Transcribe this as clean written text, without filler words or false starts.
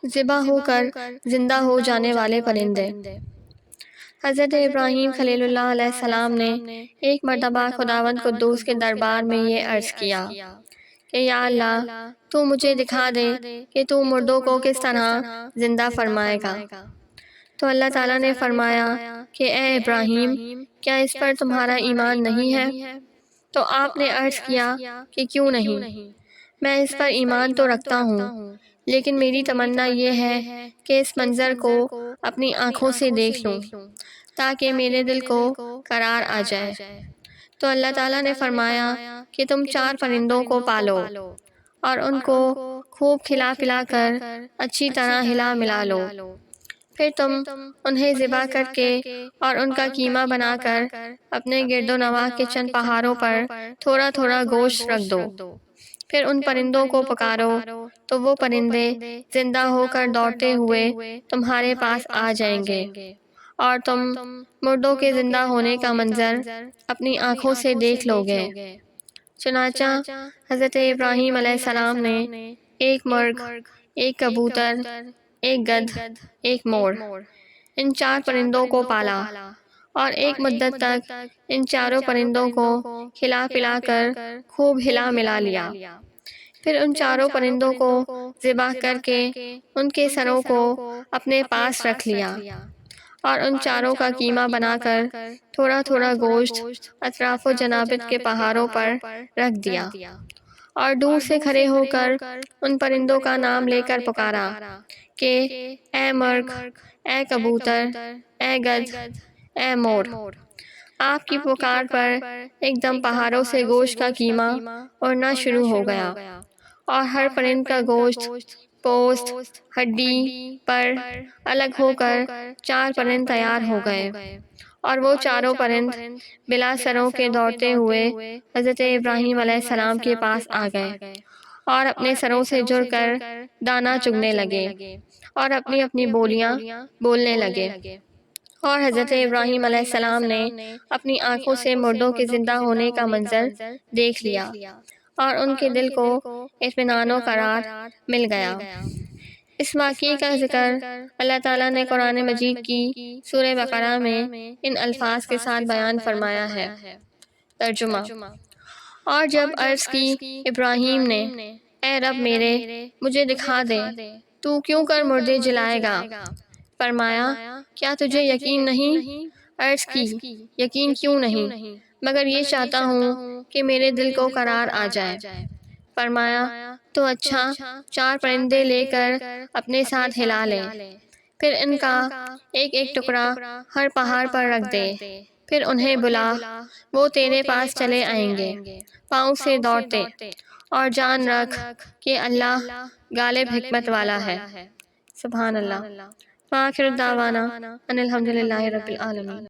ذبح ہو کر زندہ ہو جانے والے پرندے۔ حضرت ابراہیم خلیل اللہ علیہ السلام نے ایک مرتبہ خداوند قدوس کے دربار میں یہ عرض کیا کہ یا اللہ، تو مجھے دکھا دے کہ تو مردوں کو کس طرح زندہ فرمائے گا۔ تو اللہ تعالیٰ نے فرمایا کہ اے ابراہیم، کیا اس پر تمہارا ایمان نہیں ہے؟ تو آپ نے عرض کیا کہ کیوں نہیں؟ میں اس پر ایمان تو رکھتا ہوں، لیکن میری تمنا یہ ہے کہ اس منظر کو اپنی آنکھوں سے دیکھ لوں تاکہ میرے دل کو قرار آ جائے۔ تو اللہ تعالیٰ نے فرمایا کہ تم 4 پرندوں کو پالو اور ان کو خوب کھلا پلا کر اچھی طرح ہلا ملا لو، پھر تم انہیں ذبح کر کے اور ان کا قیمہ بنا کر اپنے گرد و نواح کے چند پہاڑوں پر تھوڑا تھوڑا گوشت رکھ دو۔ پھر ان پرندوں کو پکارو تو وہ پرندے زندہ ہو کر دوڑتے ہوئے تمہارے پاس آ جائیں گے، اور تم مردوں کے زندہ ہونے کا منظر اپنی آنکھوں سے دیکھ لو گے۔ چنانچہ حضرت ابراہیم علیہ السلام نے ایک مرغ، ایک کبوتر، ایک گدھ، ایک مور، ان 4 پرندوں کو پالا اور ایک مدت تک ان چاروں پرندوں کو کھلا پلا کر خوب ہلا ملا لیا۔ پھر ان 4 پرندوں کو ذبح کر کے ان کے سروں کو اپنے پاس رکھ لیا اور ان 4 کا قیمہ بنا کر تھوڑا تھوڑا گوشت اطراف و جنابت کے پہاڑوں پر رکھ دیا، اور دور سے کھڑے ہو کر ان پرندوں کا نام لے کر پکارا کہ اے مرغ، اے کبوتر، اے گدھ، اے مور۔ آپ کی پکار پر ایک دم پہاڑوں سے گوشت کا قیمہ اڑنا شروع ہو گیا، اور ہر پرند کا گوشت، پوست، ہڈی، پر الگ ہو کر 4 پرند تیار ہو گئے، اور وہ 4 پرند بلا سروں کے دوڑتے ہوئے حضرت ابراہیم علیہ السلام کے پاس آ گئے اور اپنے سروں سے جڑ کر دانا چگنے لگے اور اپنی اپنی بولیاں بولنے لگے۔ اور حضرت ابراہیم علیہ السلام نے اپنی آنکھوں سے مردوں کے زندہ ہونے کا منظر دیکھ لیا، اور ان کے دل کو اطمینان و قرار مل گیا۔ اس واقعے کا ذکر اللہ تعالیٰ نے قرآن مجید کی سورہ بقرہ میں ان الفاظ کے ساتھ بیان فرمایا ہے۔ ترجمہ: اور جب عرض کی ابراہیم نے، اے رب میرے، مجھے دکھا دے، تو کیوں کر مردے جلائے گا؟ فرمایا، کیا تجھے یقین نہیں؟ عرض کی، یقین کیوں نہیں، مگر یہ چاہتا ہوں کہ میرے دل کو قرار آ جائے۔ فرمایا، تو اچھا، 4 پرندے لے کر اپنے ساتھ ہلا لے، پھر ان کا ایک ایک ٹکڑا ہر پہاڑ پر رکھ دے، پھر انہیں بلا، وہ تیرے پاس چلے آئیں گے پاؤں سے دوڑتے، اور جان رکھ کہ اللہ غالب حکمت والا ہے۔ سبحان اللہ۔ وآخر دعوانا ان الحمد للہ رب العالمین۔